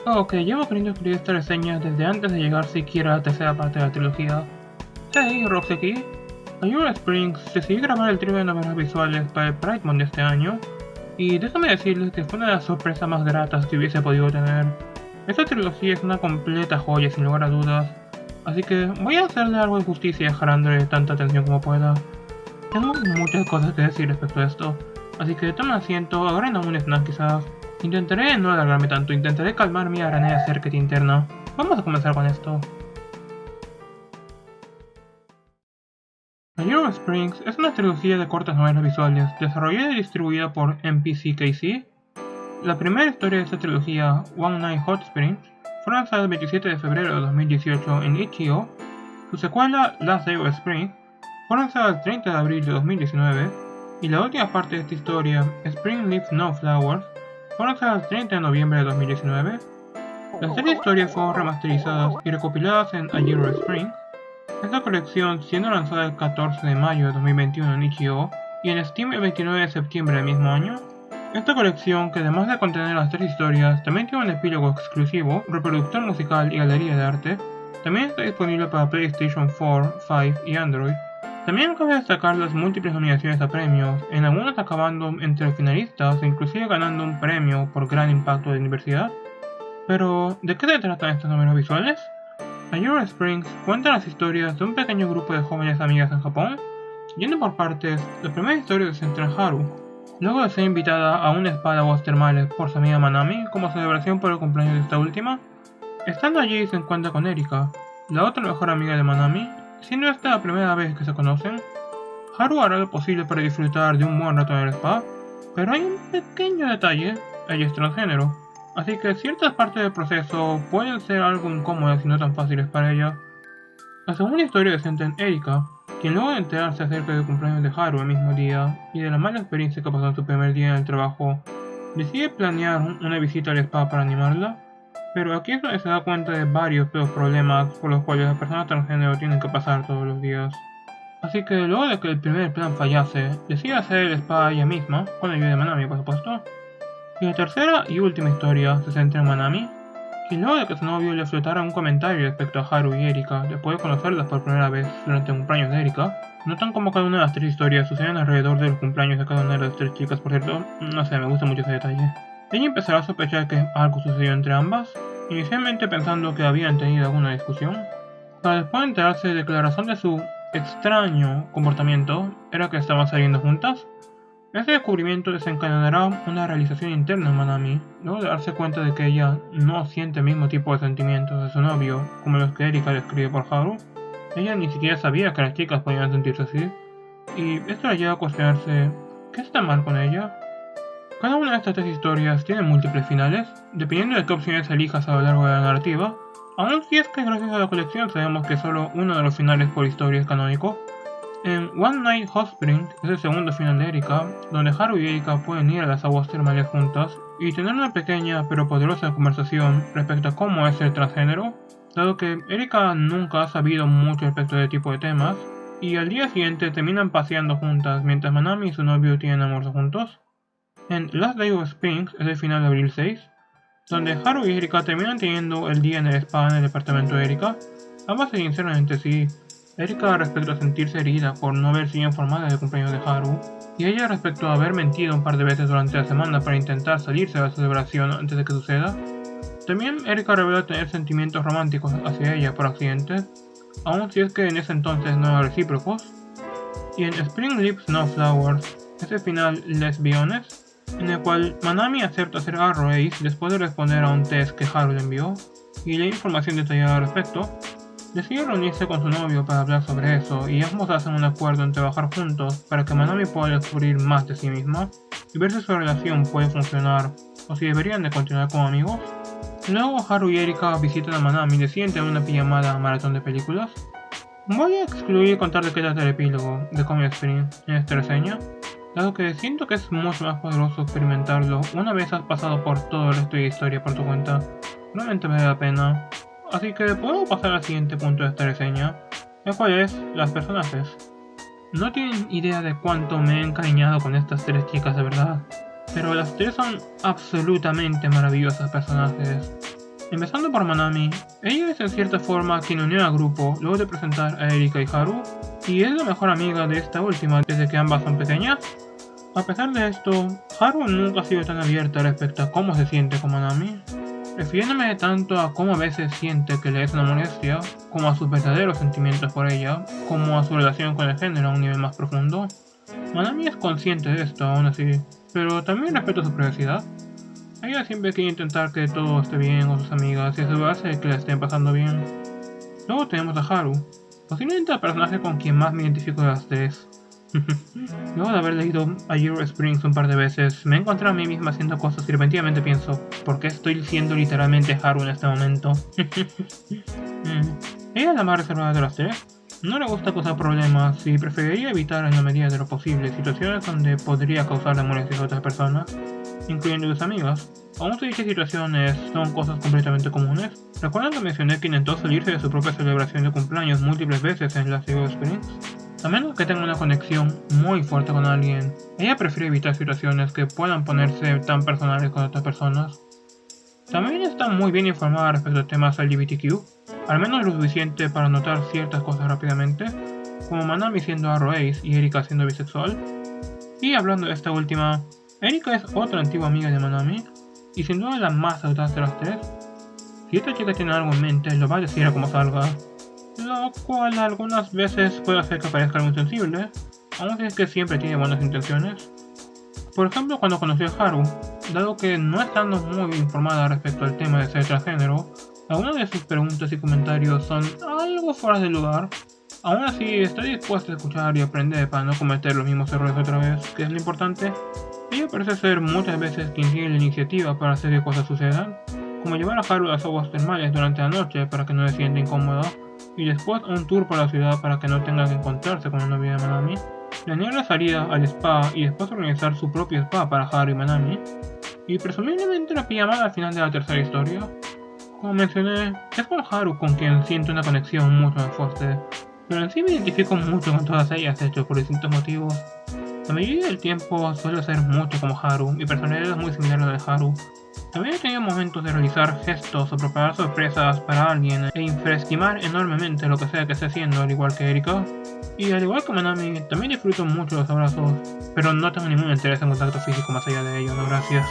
Ok, llevo queriendo escribir esta reseña desde antes de llegar siquiera a la tercera parte de la trilogía. Hey, Rox aquí. Ayura Springs decidí grabar el trío de novelas visuales para el Pride Month de este año, y déjame decirles que fue una de las sorpresas más gratas que hubiese podido tener. Esta trilogía es una completa joya sin lugar a dudas, así que voy a hacerle algo de justicia dejándole tanta atención como pueda. Tengo muchas cosas que decir respecto a esto, así que toma asiento, agarren un snack quizás. Intentaré no alargarme tanto, intentaré calmar mi aranea cerquita interna. Vamos a comenzar con esto. Ayura Springs es una trilogía de cortas novelas visuales, desarrollada y distribuida por MPCKC. La primera historia de esta trilogía, One Night Hot Springs, fue lanzada el 27 de febrero de 2018 en Itch.io. Su secuela, Last Day of Spring, fue lanzada el 30 de abril de 2019, y la última parte de esta historia, Spring Leaves No Flowers, fue lanzada el 30 de noviembre de 2019. Las tres historias fueron remasterizadas y recopiladas en Ayura Springs. Esta colección siendo lanzada el 14 de mayo de 2021 en Itch.io y en Steam el 29 de septiembre del mismo año. Esta colección, que además de contener las tres historias, también tiene un epílogo exclusivo, reproductor musical y galería de arte. También está disponible para PlayStation 4, 5 y Android. También cabe destacar las múltiples nominaciones a premios, en algunos acabando entre los finalistas e inclusive ganando un premio por gran impacto de diversidad. Pero, ¿de qué se tratan estas novelas visuales? Ayura Springs cuenta las historias de un pequeño grupo de jóvenes amigas en Japón. Yendo por partes, la primera historia se centra en Haru, luego de ser invitada a un spa de aguas termales por su amiga Manami como celebración por el cumpleaños de esta última. Estando allí se encuentra con Erika, la otra mejor amiga de Manami, siendo esta la primera vez que se conocen. Haru hará lo posible para disfrutar de un buen rato en el spa, pero hay un pequeño detalle: ella es transgénero, así que ciertas partes del proceso pueden ser algo incómodas y no tan fáciles para ella. La segunda historia se centra en Erika, quien luego de enterarse acerca del cumpleaños de Haru el mismo día y de la mala experiencia que pasó en su primer día en el trabajo, decide planear una visita al spa para animarla, pero aquí es donde se da cuenta de varios de los problemas por los cuales las personas transgénero tienen que pasar todos los días. Así que luego de que el primer plan fallase, decide hacer el spa ella misma, con la ayuda de Manami por supuesto. Y la tercera y última historia se centra en Manami, quien luego de que su novio le flotara un comentario respecto a Haru y Erika después de conocerlas por primera vez durante el cumpleaños de Erika, notan como cada una de las tres historias suceden alrededor del cumpleaños de cada una de las tres chicas. Por cierto, no sé, me gusta mucho ese detalle. Ella empezará a sospechar que algo sucedió entre ambas, inicialmente pensando que habían tenido alguna discusión, para después enterarse de que la razón de su extraño comportamiento era que estaban saliendo juntas. Este descubrimiento desencadenará una realización interna en Manami, luego de darse cuenta de que ella no siente el mismo tipo de sentimientos de su novio como los que Erika describe por Haru. Ella ni siquiera sabía que las chicas podían sentirse así, y esto la lleva a cuestionarse: ¿qué está mal con ella? Cada una de estas tres historias tiene múltiples finales, dependiendo de qué opciones elijas a lo largo de la narrativa, aun si es que gracias a la colección sabemos que solo uno de los finales por historia es canónico. En One Night Hot Springs es el segundo final de Erika, donde Haru y Erika pueden ir a las aguas termales juntas y tener una pequeña pero poderosa conversación respecto a cómo es ser transgénero, dado que Erika nunca ha sabido mucho respecto de tipo de temas, y al día siguiente terminan paseando juntas mientras Manami y su novio tienen almuerzo juntos. En Last Day of Springs es el final de abril 6, donde Haru y Erika terminan teniendo el día en el spa en el departamento de Erika. Ambas se sinceran entre sí, Erika respecto a sentirse herida por no haber sido informada del cumpleaños de Haru, y ella respecto a haber mentido un par de veces durante la semana para intentar salirse de la celebración antes de que suceda. También Erika revela tener sentimientos románticos hacia ella por accidente, aun si es que en ese entonces no eran recíprocos. Y en Spring Leaves No Flowers es el final Let's Be Honest, en el cual Manami acepta hacer Arrow Ace después de responder a un test que Haru le envió, y la información detallada al respecto. Decide reunirse con su novio para hablar sobre eso, y ambos hacen un acuerdo en trabajar juntos para que Manami pueda descubrir más de sí misma y ver si su relación puede funcionar o si deberían de continuar como amigos. Luego Haru y Erika visitan a Manami y deciden tener una pijamada maratón de películas. Voy a excluir contar de qué trata el epílogo de Comic Spring en esta reseña, dado que siento que es mucho más poderoso experimentarlo una vez has pasado por todo el resto de la historia por tu cuenta. Realmente vale la pena. Así que podemos pasar al siguiente punto de esta reseña, el cual es las personajes. No tienen idea de cuánto me he encariñado con estas tres chicas de verdad, pero las tres son absolutamente maravillosas personajes. Empezando por Manami, ella es en cierta forma quien unió al grupo luego de presentar a Erika y Haru, y es la mejor amiga de esta última desde que ambas son pequeñas. A pesar de esto, Haru nunca ha sido tan abierta respecto a cómo se siente con Manami, refiriéndome tanto a cómo a veces siente que le es una molestia, como a sus verdaderos sentimientos por ella, como a su relación con el género a un nivel más profundo. Manami es consciente de esto aún así, pero también respeta su privacidad. Ella siempre quiere intentar que todo esté bien con sus amigas y eso hace que la estén pasando bien. Luego tenemos a Haru, posiblemente el personaje con quien más me identifico de las tres. Luego de haber leído A Year Springs un par de veces, me he encontrado a mí misma haciendo cosas y repentinamente pienso, ¿por qué estoy siendo literalmente Haru en este momento? Ella es la más reservada de las tres. No le gusta causar problemas y preferiría evitar en la medida de lo posible situaciones donde podría causarle molestias a otras personas, incluyendo sus amigas. Aún si dichas situaciones son cosas completamente comunes. ¿Recuerdan que mencioné que intentó salirse de su propia celebración de cumpleaños múltiples veces en la Year Springs? A menos que tenga una conexión muy fuerte con alguien, ella prefiere evitar situaciones que puedan ponerse tan personales con otras personas. También está muy bien informada respecto a temas LGBTQ, al menos lo suficiente para notar ciertas cosas rápidamente, como Manami siendo Ace y Erika siendo bisexual. Y hablando de esta última, Erika es otra antigua amiga de Manami, y sin duda la más audaz de las tres. Si esta chica tiene algo en mente, lo va a decir a como salga, lo cual algunas veces puede hacer que parezca algo insensible, aun si es que siempre tiene buenas intenciones. Por ejemplo, cuando conoció a Haru, dado que no estando muy informada respecto al tema de ser transgénero, algunas de sus preguntas y comentarios son algo fuera de lugar. Aún así, está dispuesta a escuchar y aprender para no cometer los mismos errores otra vez, que es lo importante. Ella parece ser muchas veces quien tiene la iniciativa para hacer que cosas sucedan, como llevar a Haru a las aguas termales durante la noche para que no se sienta incómoda, y después a un tour por la ciudad para que no tenga que encontrarse con la novia de Manami, planear la salida al spa y después organizar su propio spa para Haru y Manami, y presumiblemente la pijamada al final de la tercera historia. Como mencioné, es con Haru con quien siento una conexión mucho más fuerte, pero en sí me identifico mucho con todas ellas, hecho por distintos motivos. La mayoría del tiempo suelo ser mucho como Haru, mi personalidad es muy similar a la de Haru. También he tenido momentos de realizar gestos o preparar sorpresas para alguien e infraestimar enormemente lo que sea que esté haciendo, al igual que Erika. Y al igual que Manami, también disfruto mucho los abrazos, pero no tengo ningún interés en contacto físico más allá de ello, no gracias.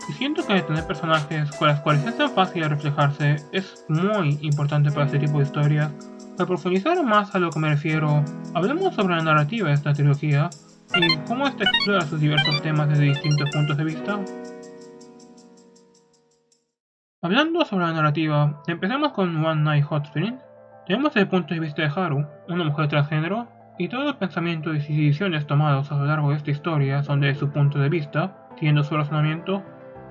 Y siento que tener personajes con los cuales es tan fácil de reflejarse es muy importante para este tipo de historias. Para profundizar más a lo que me refiero, hablemos sobre la narrativa de esta trilogía y cómo esta explora sus diversos temas desde distintos puntos de vista. Hablando sobre la narrativa, empecemos con One Night Hot Springs. Tenemos el punto de vista de Haru, una mujer transgénero, y todos los pensamientos y decisiones tomados a lo largo de esta historia son desde su punto de vista, siguiendo su razonamiento.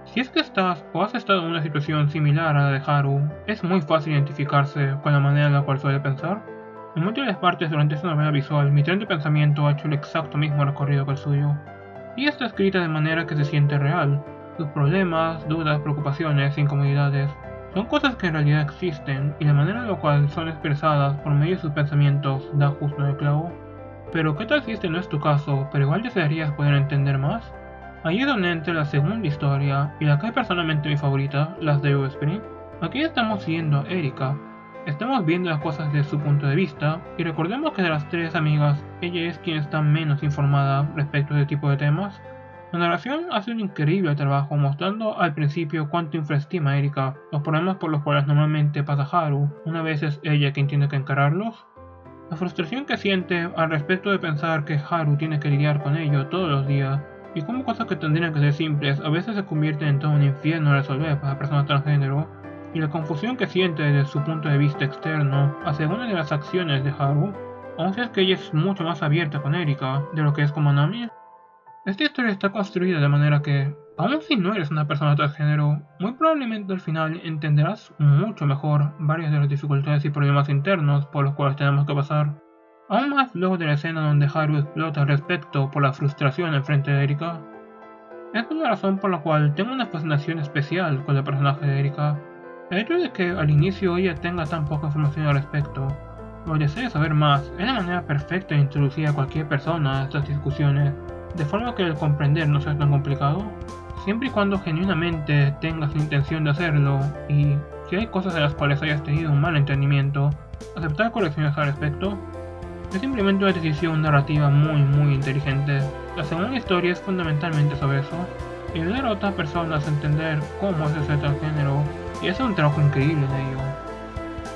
Si es que estás o has estado en una situación similar a la de Haru, es muy fácil identificarse con la manera en la cual suele pensar. En múltiples partes durante esta novela visual, mi tren de pensamiento ha hecho el exacto mismo recorrido que el suyo, y está escrita de manera que se siente real. Sus problemas, dudas, preocupaciones, incomodidades, son cosas que en realidad existen y la manera en la cual son expresadas por medio de sus pensamientos da justo en el clavo. Pero ¿qué tal si este no es tu caso, pero igual desearías poder entender más? Ahí es donde entra la segunda historia, y la que es personalmente mi favorita, las de Year Springs. Aquí estamos siguiendo a Erika. Estamos viendo las cosas desde su punto de vista, y recordemos que de las tres amigas, ella es quien está menos informada respecto a este tipo de temas. La narración hace un increíble trabajo mostrando al principio cuánto infraestima a Erika, los problemas por los cuales normalmente pasa Haru, una vez es ella quien tiene que encararlos. La frustración que siente al respecto de pensar que Haru tiene que lidiar con ello todos los días, y cómo cosas que tendrían que ser simples a veces se convierten en todo un infierno a resolver para personas transgénero, y la confusión que siente desde su punto de vista externo hacia algunas de las acciones de Haru, aun si es que ella es mucho más abierta con Erika de lo que es con Manami. Esta historia está construida de manera que, aun si no eres una persona transgénero, muy probablemente al final entenderás mucho mejor varias de las dificultades y problemas internos por los cuales tenemos que pasar. Aún más luego de la escena donde Haru explota al respecto por la frustración en frente de Erika. Esta es la razón por la cual tengo una fascinación especial con el personaje de Erika. El hecho de que al inicio ella tenga tan poca información al respecto, o desee saber más, es la manera perfecta de introducir a cualquier persona a estas discusiones, de forma que el comprender no sea tan complicado, siempre y cuando genuinamente tengas la intención de hacerlo, y si hay cosas en las cuales hayas tenido un mal entendimiento, aceptar correcciones al respecto. Es simplemente una decisión narrativa muy inteligente. La segunda historia es fundamentalmente sobre eso, y ayudar a otras personas a entender cómo es ese transgénero, y hace un trabajo increíble en ello.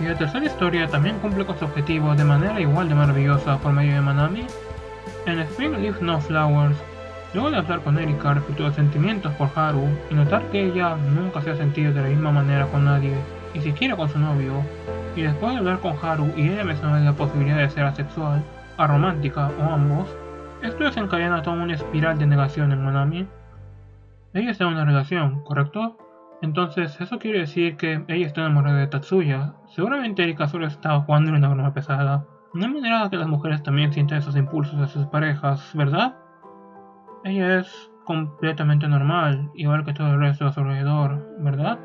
Y la tercera historia también cumple con su objetivo de manera igual de maravillosa por medio de Manami. En Spring Leaves No Flowers, luego de hablar con Erika respecto a los sentimientos por Haru y notar que ella nunca se ha sentido de la misma manera con nadie, ni siquiera con su novio, y después de hablar con Haru y ella mencionar la posibilidad de ser asexual, aromántica o ambos, esto desencadena toda una espiral de negación en Manami. Ella está en una relación, ¿correcto? Entonces eso quiere decir que ella está enamorada de Tatsuya. Seguramente Erika solo está jugando en una broma pesada. No hay manera de que las mujeres también sientan esos impulsos hacia sus parejas, ¿verdad? Ella es completamente normal, igual que todo el resto de su alrededor, ¿verdad?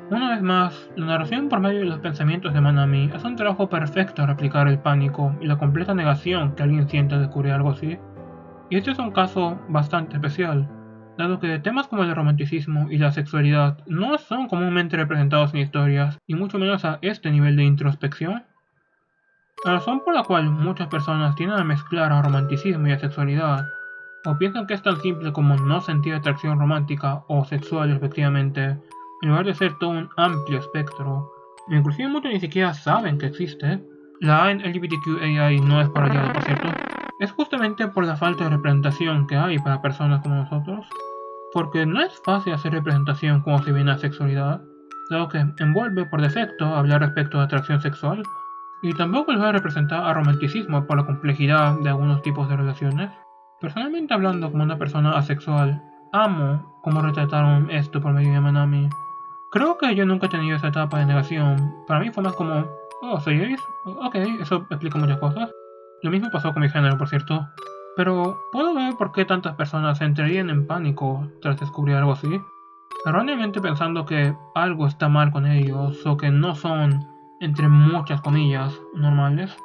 Una vez más, la narración por medio de los pensamientos de Manami hace un trabajo perfecto a replicar el pánico y la completa negación que alguien siente al descubrir algo así. Y este es un caso bastante especial, dado que temas como el romanticismo y la sexualidad no son comúnmente representados en historias, y mucho menos a este nivel de introspección. La razón por la cual muchas personas tienden a mezclar a romanticismo y a sexualidad, o piensan que es tan simple como no sentir atracción romántica o sexual respectivamente, en lugar de ser todo un amplio espectro, e inclusive muchos ni siquiera saben que existe. La A en LGBTQAI no es por allá, por cierto, es justamente por la falta de representación que hay para personas como nosotros, porque no es fácil hacer representación como se viene a sexualidad, dado que envuelve por defecto hablar respecto a atracción sexual, y tampoco les va a representar a romanticismo por la complejidad de algunos tipos de relaciones. Personalmente hablando como una persona asexual, amo cómo retrataron esto por medio de Manami. Creo que yo nunca he tenido esa etapa de negación. Para mí fue más como, oh, ¿soy gay? Ok, eso explica muchas cosas. Lo mismo pasó con mi género, por cierto. Pero puedo ver por qué tantas personas entrarían en pánico tras descubrir algo así, erróneamente pensando que algo está mal con ellos o que no son, entre muchas comillas, normales.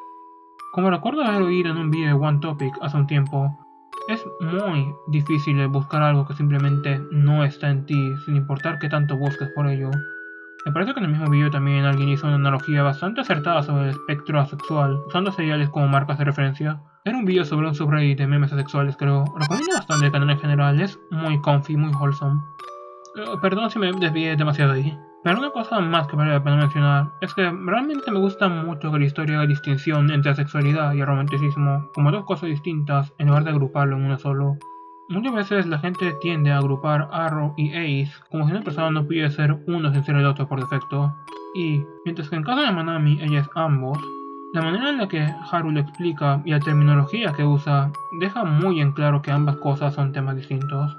Como recuerdo haber oído en un video de One Topic hace un tiempo, es muy difícil buscar algo que simplemente no está en ti, sin importar qué tanto busques por ello. Me parece que en el mismo video también alguien hizo una analogía bastante acertada sobre el espectro asexual, usando seriales como marcas de referencia. Era un video sobre un subreddit de memes asexuales, creo. Recomiendo bastante el canal en general, es muy comfy, muy wholesome. Perdón si me desvié demasiado ahí. Pero una cosa más que vale la pena mencionar es que realmente me gusta mucho que la historia haga distinción entre la sexualidad y el romanticismo como dos cosas distintas en lugar de agruparlo en una solo. Muchas veces la gente tiende a agrupar Arrow y Ace como si una persona no pudiera ser uno sin ser el otro por defecto. Y, mientras que en caso de Manami ella es ambos, la manera en la que Haru lo explica y la terminología que usa deja muy en claro que ambas cosas son temas distintos.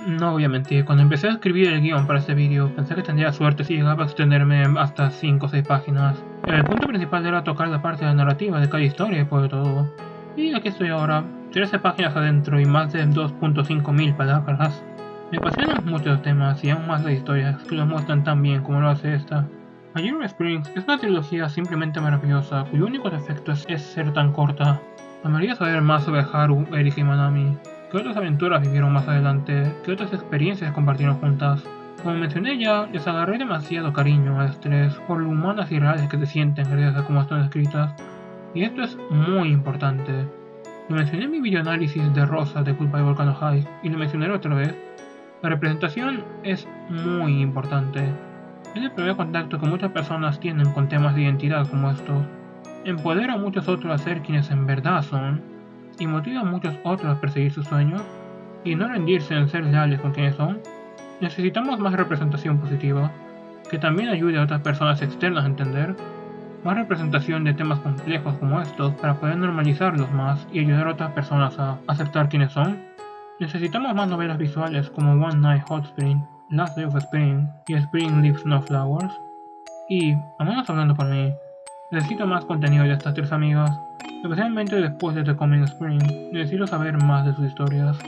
No voy a mentir, cuando empecé a escribir el guión para este vídeo pensé que tendría suerte si llegaba a extenderme hasta 5 o 6 páginas. El punto principal era tocar la parte de la narrativa de cada historia después de todo. Y aquí estoy ahora, 13 páginas adentro y más de 2.5 mil palabras. Me apasionan mucho los temas y aún más las historias que los muestran tan bien como lo hace esta. A Year of Springs es una trilogía simplemente maravillosa cuyo único defecto es ser tan corta. Amaría saber más sobre Haru, Erika y Manami. ¿Qué otras aventuras vivieron más adelante? ¿Qué otras experiencias compartieron juntas? Como mencioné ya, les agarré demasiado cariño a las tres por lo humanas y reales que se sienten gracias a cómo están escritas. Y esto es muy importante. Lo mencioné en mi videoanálisis de Rosa de Goodbye Volcano High y lo mencionaré otra vez. La representación es muy importante. Es el primer contacto que muchas personas tienen con temas de identidad como estos. Empodera a muchos otros a ser quienes en verdad son, y motiva a muchos otros a perseguir sus sueños, y no rendirse en ser leales con quienes son. Necesitamos más representación positiva, que también ayude a otras personas externas a entender, más representación de temas complejos como estos para poder normalizarlos más y ayudar a otras personas a aceptar quienes son. Necesitamos más novelas visuales como One Night Hot Spring, Last Day of Spring y Spring Leaves No Flowers. Y, al menos hablando por mí, necesito más contenido de estas tres amigas, especialmente después de The Coming Spring. Necesito saber más de sus historias.